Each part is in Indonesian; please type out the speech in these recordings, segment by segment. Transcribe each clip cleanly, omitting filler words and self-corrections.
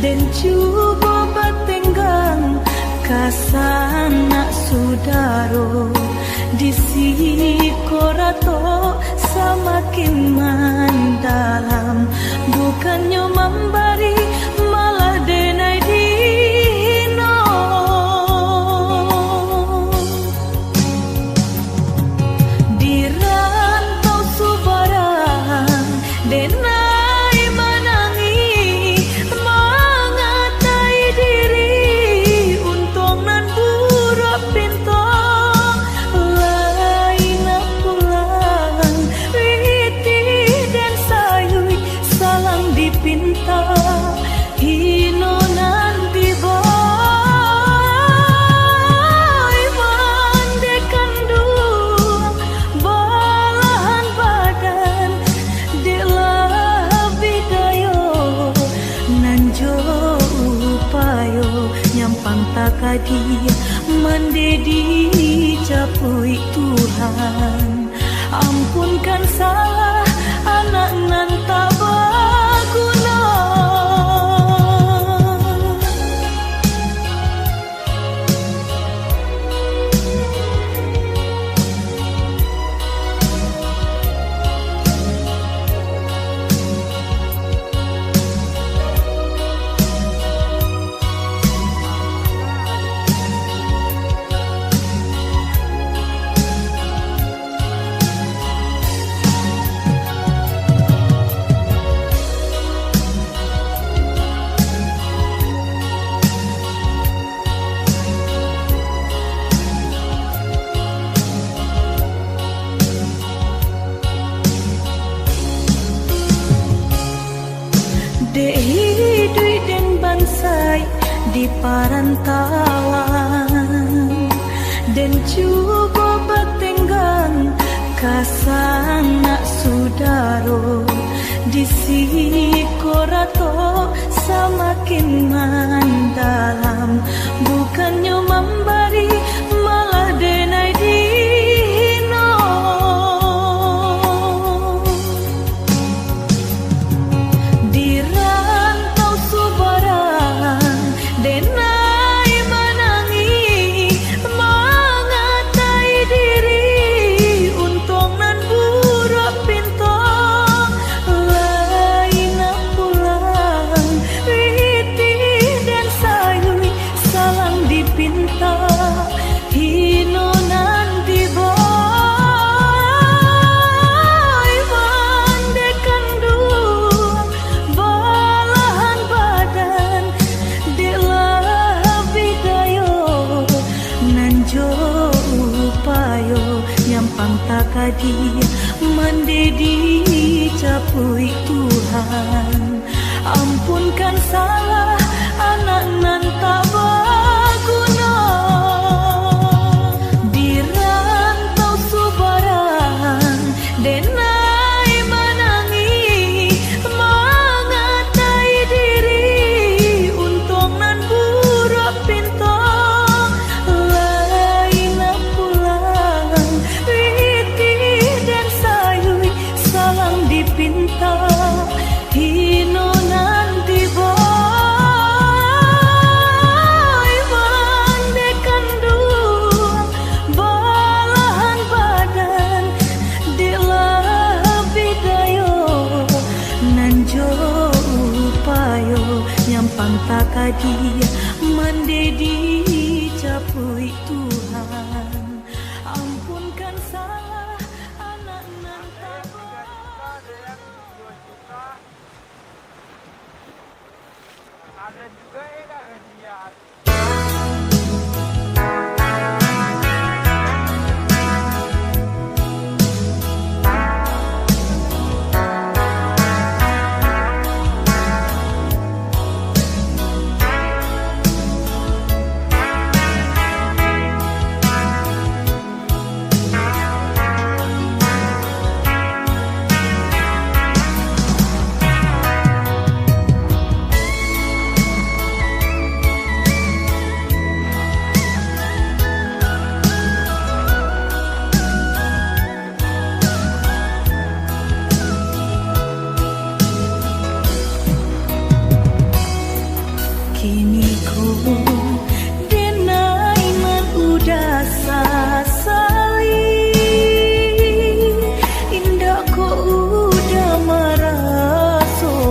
dan coba batenggang kasana sudaro di sini korato semakin mendalam, bukannya memberi malah denai dino. Di rantau subaran denai menangi mengatai diri untung nan buruk pintu lain pulang witi dan sayui salang dipinta hino nan diboy mandekan dua balahan badan delah bidayo nanjo upayo nyampang takadi mendedi capui Tuhan, ampunkan salah anak nan tak berguna. Dehi duit dan bansai di parantauan dan coba batenggang kasana sudaro di sini korato semakin mendalam, bukannya memberi malah denai dino. Di rantau subaran denai menangi mengatai diri untung nan buruk pintu lain pulang witi dan sayui salang dipinta hino nan diboy mandekan dua balahan badan delah bidayo nanjo upayo nyampang takadi mendedi capui Tuhan, ampunkan salah anak nan tak berguna. Di rantau subaran denai menangi mengatai diri untung nan buruk pintu lain pulang witi dan sayui salang dipinta hino nan diboy mandekan dua balahan badan delah bidayo nanjo upayo nyampang takadi mendedi capui Tuhan, ampunkan salah anak nan tak ada juga ya kini ku denai man udah sasali indah ko udah merasakan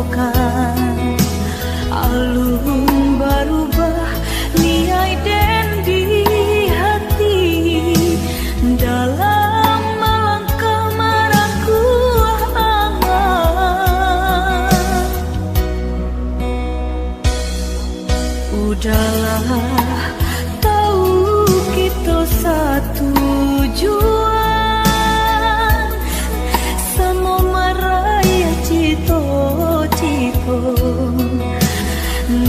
alun berubah niai dan di hati dalam melangkah maraku angan udahlah tahu kita satu tujuan sama maraya cito-cito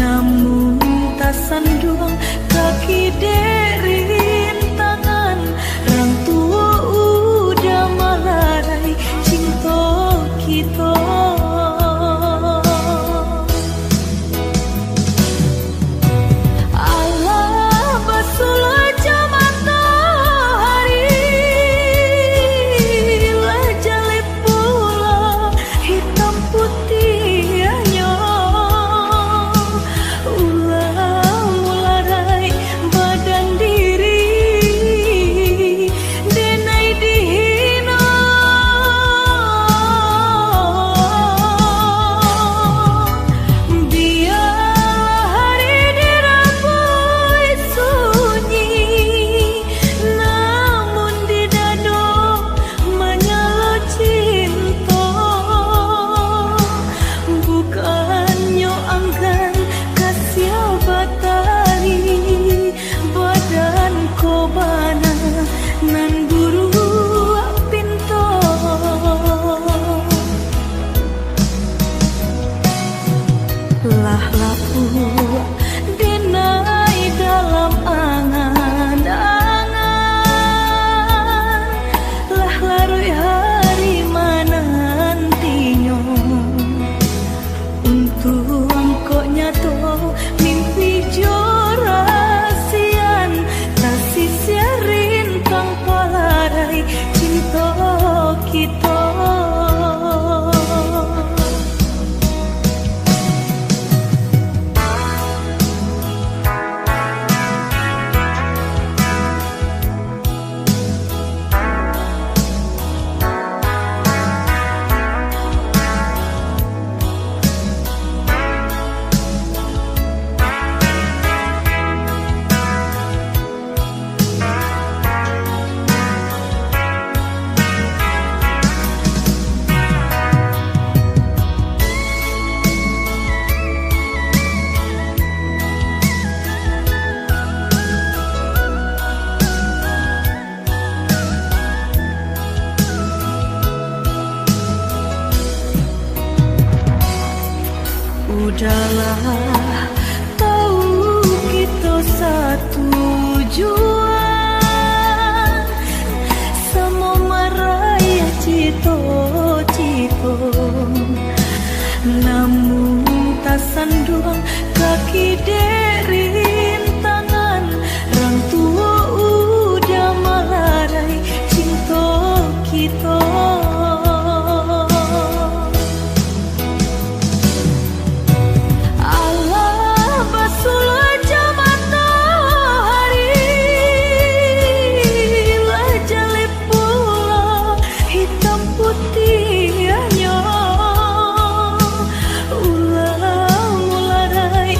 namun tak sanduang kaki derin tangan orang tua udah malarai cinta kita Allah basuh aja matahari lah jalip pula hitam putih hanya ulah mularai badan diri denai dihina biarlah hari dirabui sunyi namun di dado menyala cinta bukannya anggan kasih batari badan ko bana nan buru pinto lah lapu denai dalam angan-angan lah larui hari menantinya untuk kok nyato mimpi jorasian tak sisiarin tanpa larai cinta kita udahlah tahu kita satu tujuan sama maraya cito-cito namun tak sanduang kaki derin tangan orang tua udah malarai cinta kita Allah basuh aja matahari lah jalip pula hitam putih hanya ulah mularai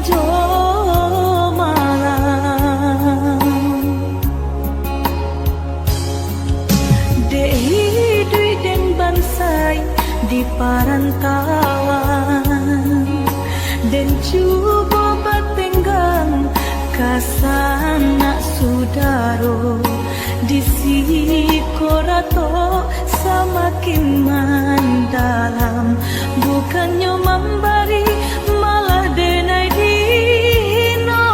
jo malam Dehi dui den bansai di parantauan dan cuba batenggang kasana sudaro di sini korato semakin mendalam bukannya memberi malah denai dino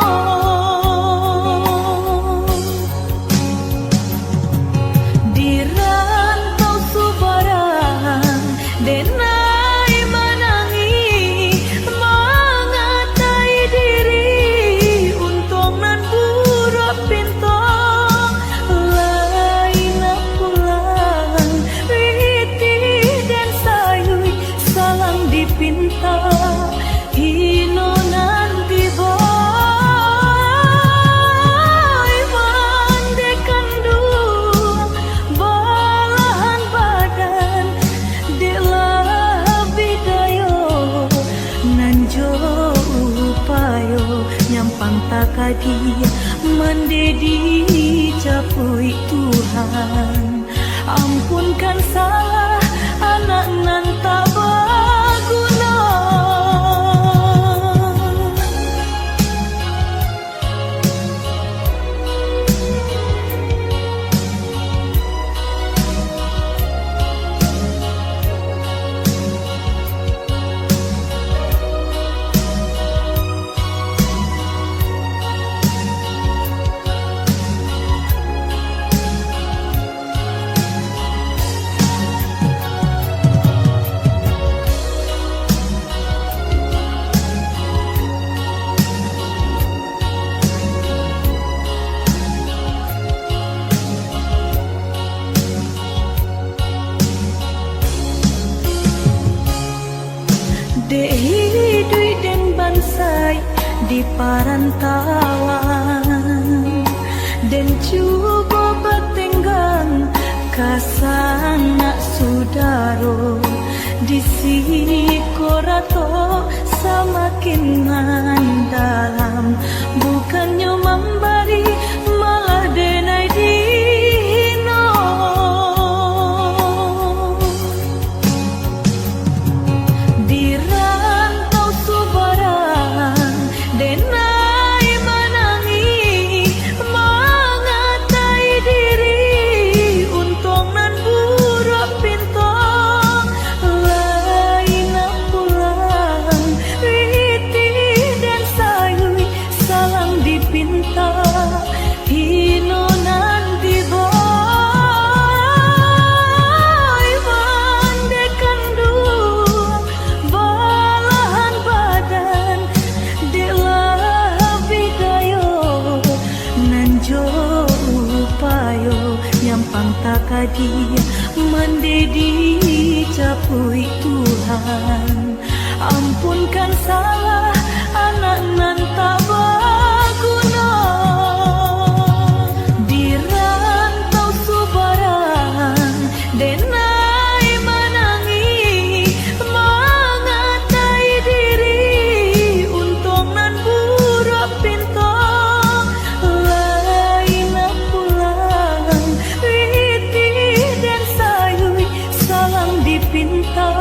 di rantau subaran denai menangi mengatai diri untung nan buruk pintu pinta hino nanti boy mandekan dua balahan badan delah bidayo nanjo upayo nyampang takadi mendedi capui Tuhan ampunkan salah anak nan tak berguna Dehi dui den bansai di parantauan dan cuba batenggang kasana sudaro di sini korato semakin mendalam bukannya memberi malah denai dino di rantau subaran denai menangi mengatai diri untung nan buruk pintu lain pulang riti dan sayui salang dipinta hino nanti boy mandekan dua balahan badan delah bidayo nanjo upayo nyampang takadi mendedi capui Tuhan ampunkan salah anak nan tak berguna di rantau subaran denai menangi mengatai diri untung nan buruk pintu lain pulang riti dan sayui salang dipinta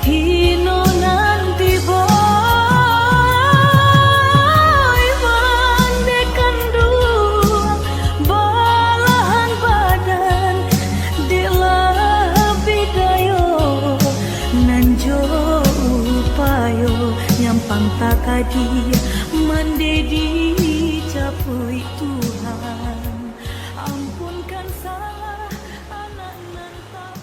hino nanti boy mandekan dua balahan badan delah bidayo nanjo upayo nyampang takadi mendedi capui Tuhan ampunkan salah anak nan tak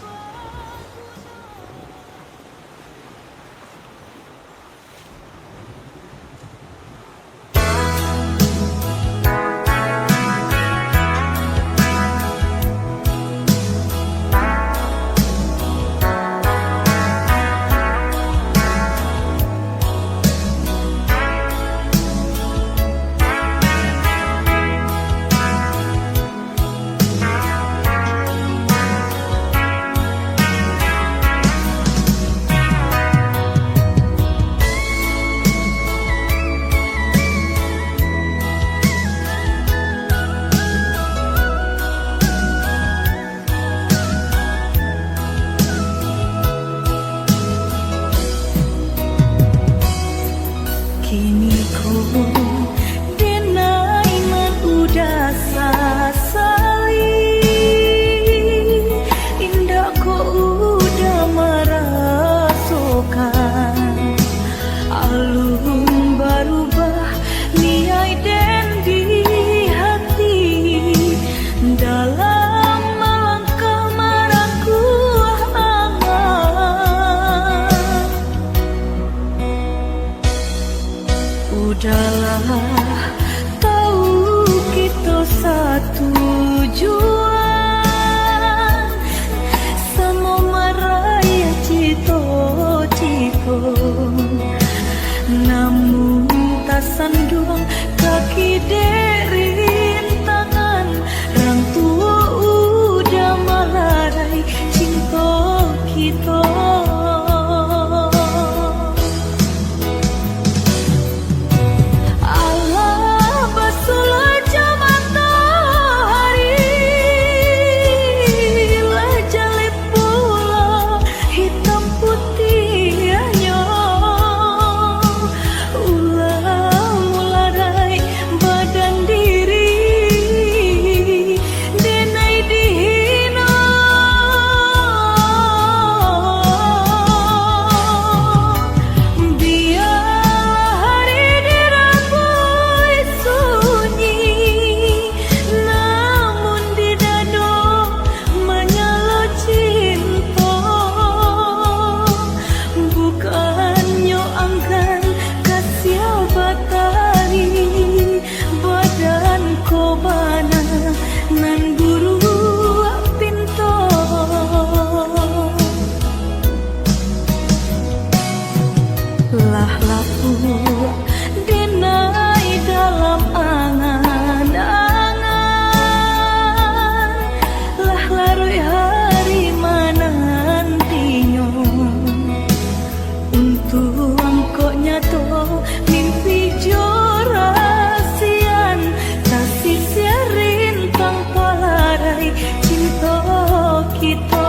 kini ko denai man udah sasali indah ko udah merasakan alun berubah niai dan di hati dalam melangkah marahku udahlah tahu kita satu tujuan sama maraya cito-cito namun tak sandung kaki derin tangan orang tua udah malarai cinta kita lah laku denai dalam angan-angan lah larui hari menantinya untuk angkok nyato mimpi jorasian tak sisiarin tanpa larai cinta kita.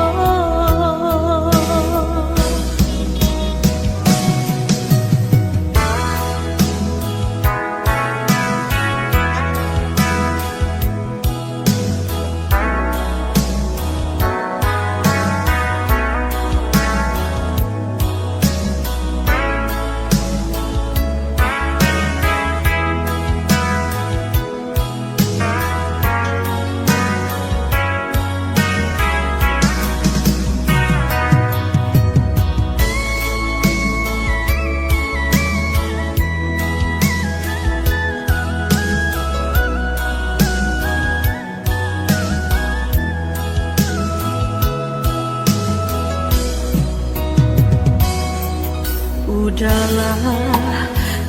Udahlah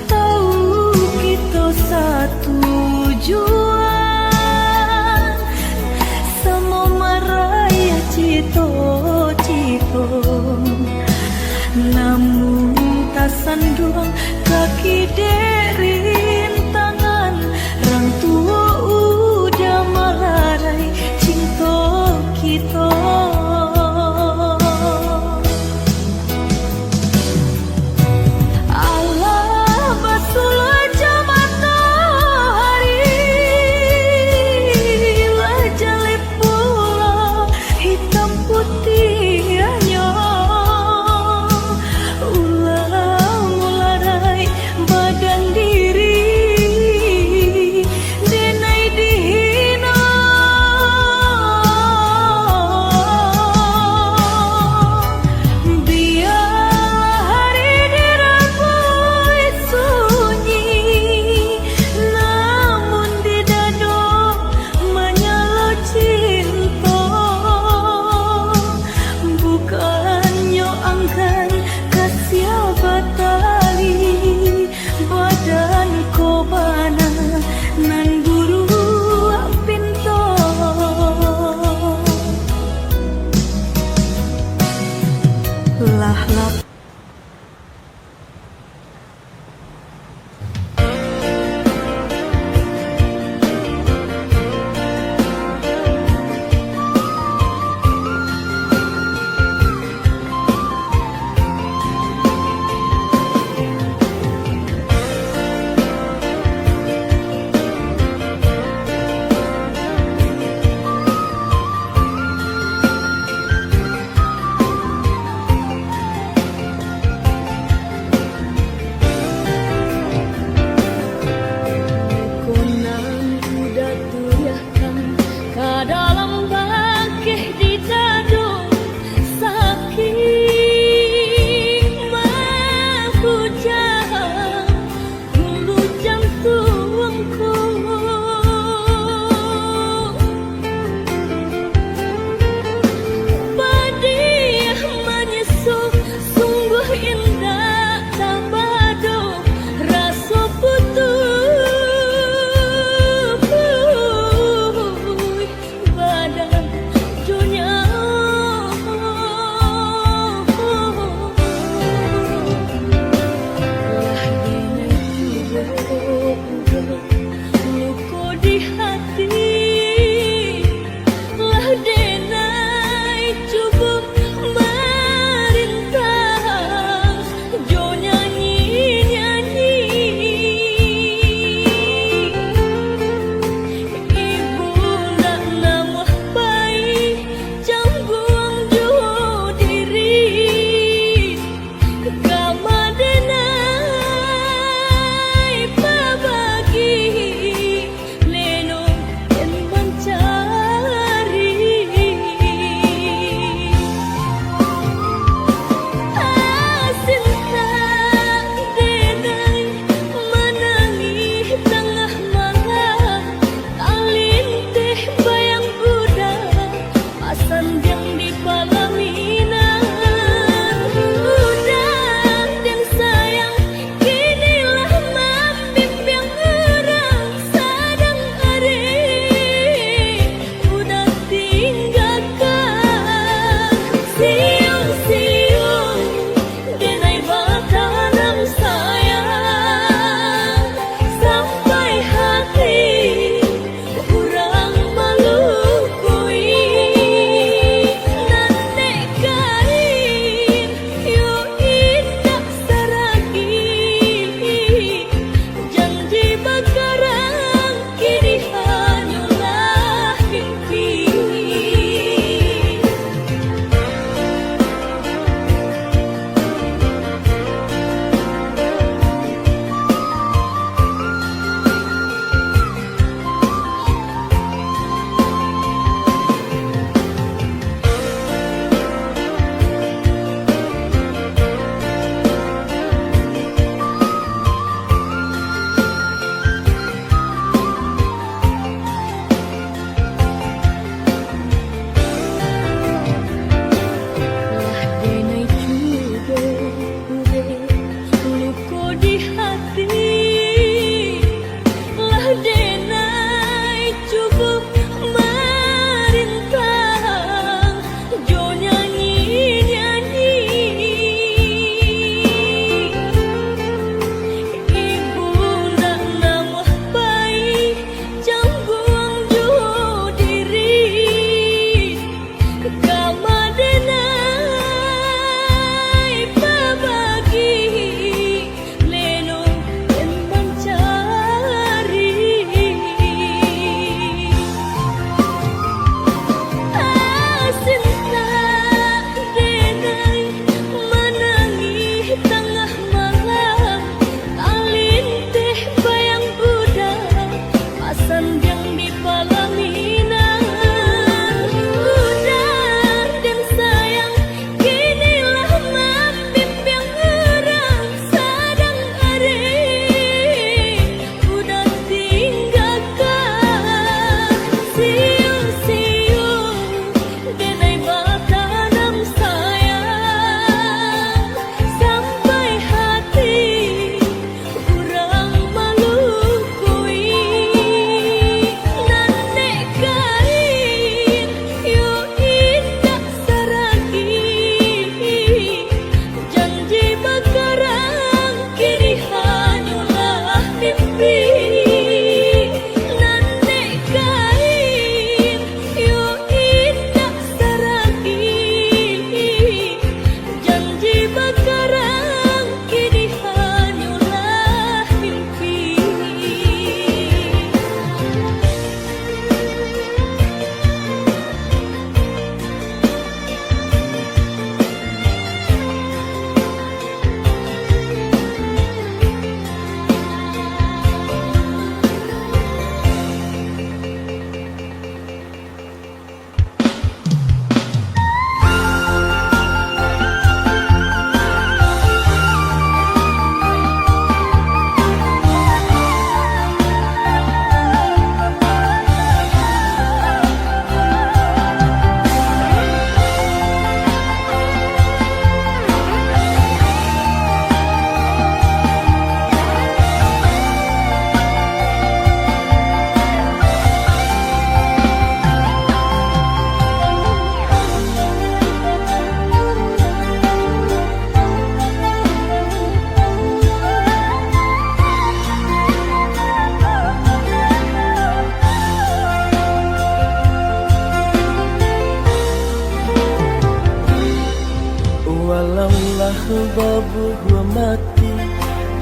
tahu kita satu tujuan sama maraya cito-cito namun tak sandung kaki derin tangan orang tua udah malarai cinta kita. Dan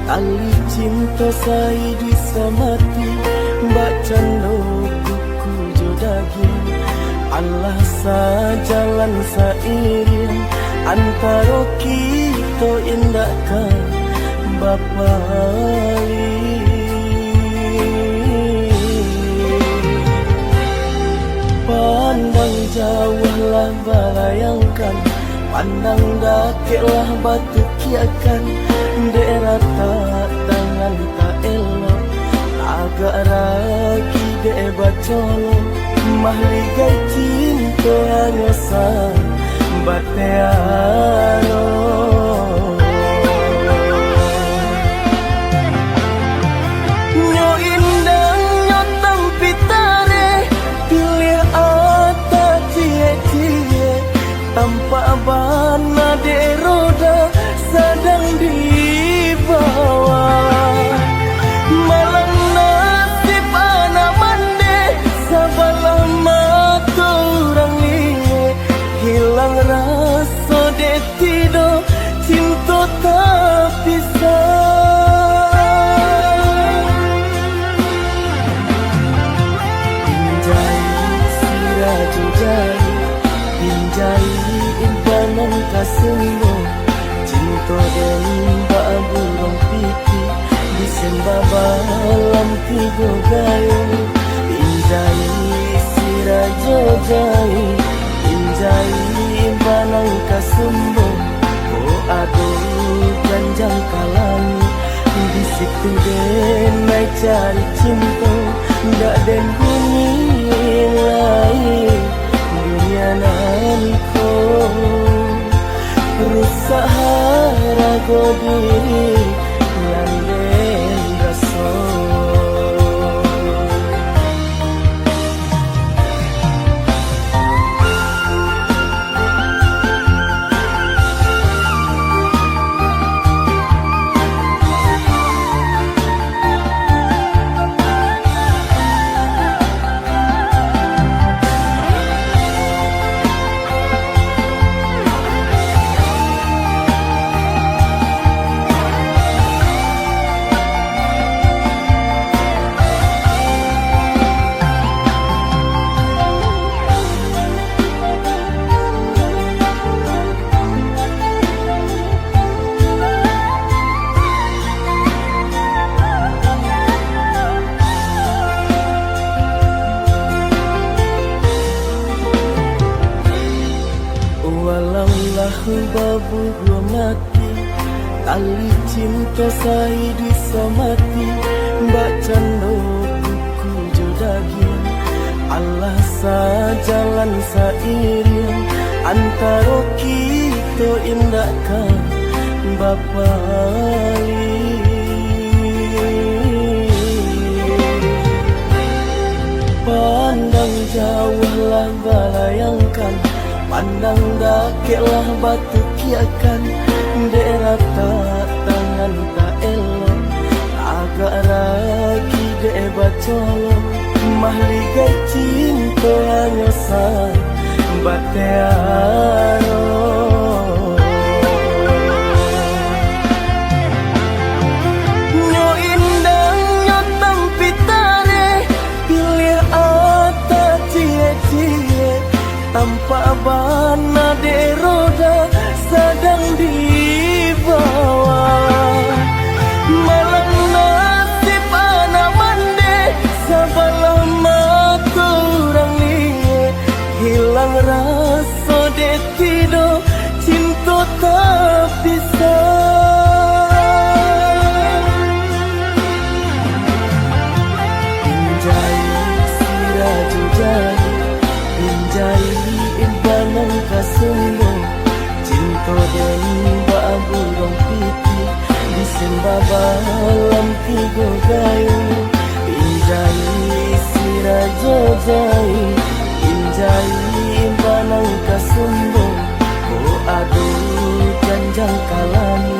tali cinta saya bisa mati, mbak cando kuku jodagin. Allah sajalan sairing antara kita indahkan bapali. Pandang jauh lah balayangkan, pandang dakiklah batu kiakan. Daerah tak tangan tak elok, agak ragi dek bacolo. Mahligai cinta hanya sang bateano. Nyo indang nyo tampitare, pilih ata cie-cie. Tanpa bana de roda sedang dibawa. Malang nasib anak mande, sabalah mata orang liye. Hilang rasa de tido, cinta tak bisa. Pinjai siraju jai, pinjai impanan kasumbo. Cinta dan burung pipi disembah balam tiga gayung. Pinjai sirajo jai, pinjai impanan kasumbo. Oh aduh ganjang kalami, di situ den naik cari cinta. Ndak den bunyi lain dunia nanko. Rusak harago diri landen raso. Babu gua mati, tali cinta saya bisa mati. Mbak cando kuku jodagin, Allah sajalan sairing antara kita indahkan bapali. Pandang jauh lah balayangkan, pandang dakiklah batu kiakan. Daerah tak tangan tak elok, agak ragi dek bacolo. Mahligai cinta hanya sang bateano. Nyo indang nyo tampitare, pilih ata cie-cie. Tanpa bana de roda sedang dibawa. Malang nasib anak mande, sabalah mata orang liye. Hilang rasa de tido, cinta tak bisa. Pinjai siraju jai, pinjai impanan kasumbo. Cinta dan burung pipi disembah balam tiga gayung. Pinjai sirajo jai, pinjai impanan kasumbo. Oh aduh ganjang kalami.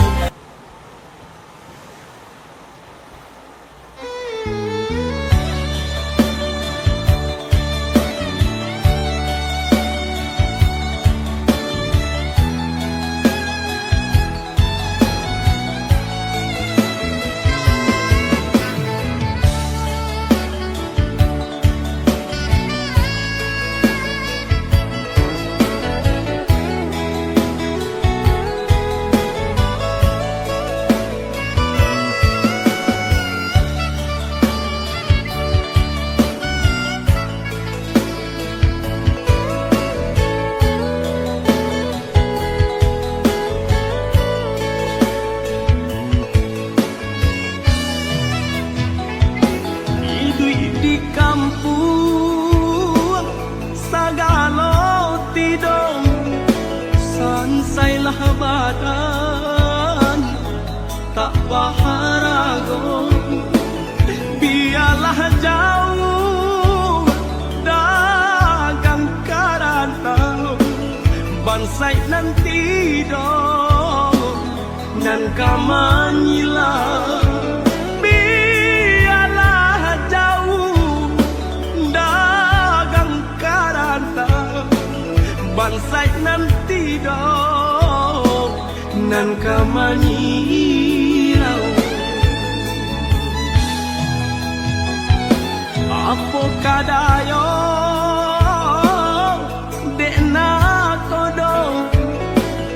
lago biarlah jauh dagang karantau bansai nanti dong nan kamanyila biarlah jauh dagang karantau bansai nanti dong nan kamanyila apa kadayo dekna kodong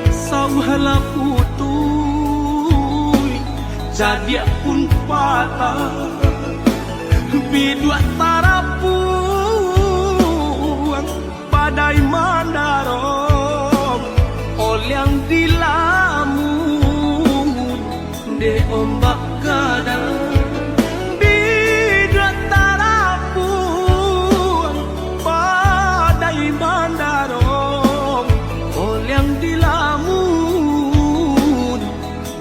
sauhala putui jadi pun patah bidua tarapuang badai mandarong olyang dilamun de ombak kadang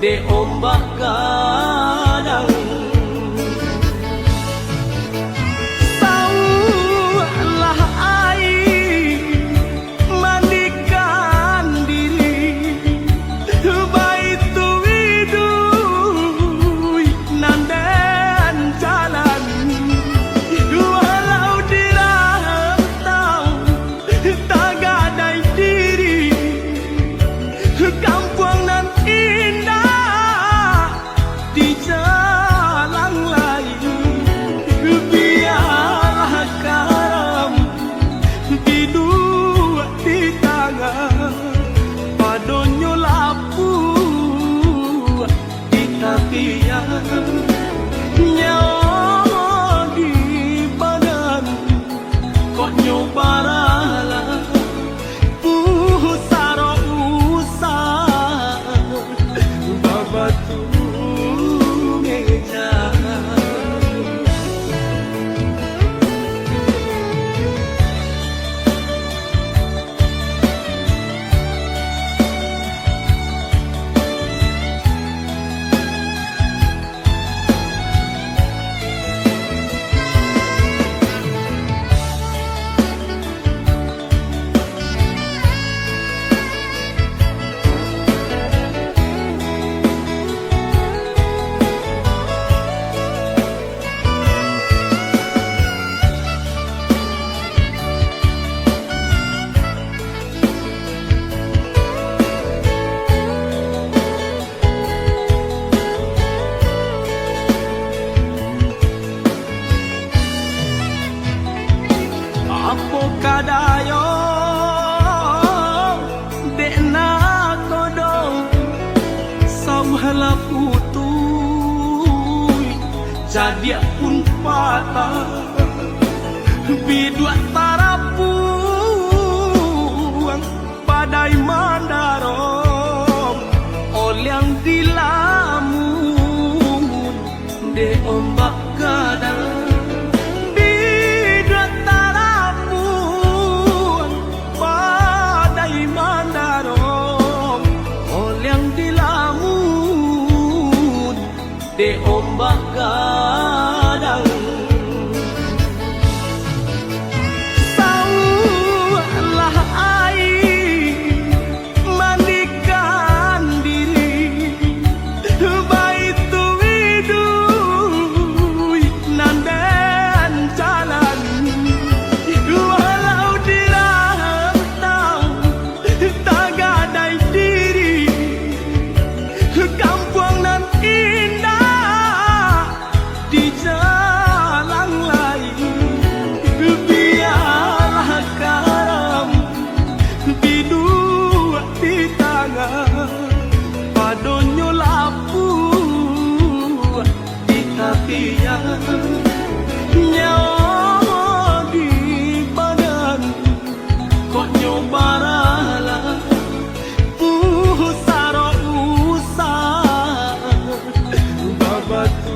de ombak kadang saulah air mandikan diri baitu widui nandan jalan walau dirantau tak gadai diri kampung nan indah di jalan lain biarlah karam di dua di tangan padonyo lapu di tapian nyawa di badan kok nyobaralah pusaro usah babatu apa kadayo dekna kodong sauhala putui jadi pun patah bidua tarapuang badai mandarong olyang dilamun de ombak kadang de ombak kadang saulah air mandikan diri baitu widui nandan jalan walau dirantau tak gadai diri kampung nan indah di jalan lain biarlah karam di dua di tangan padonyo lapu di tapian nyawa di badan kok nyobaralah pusaro usah babatu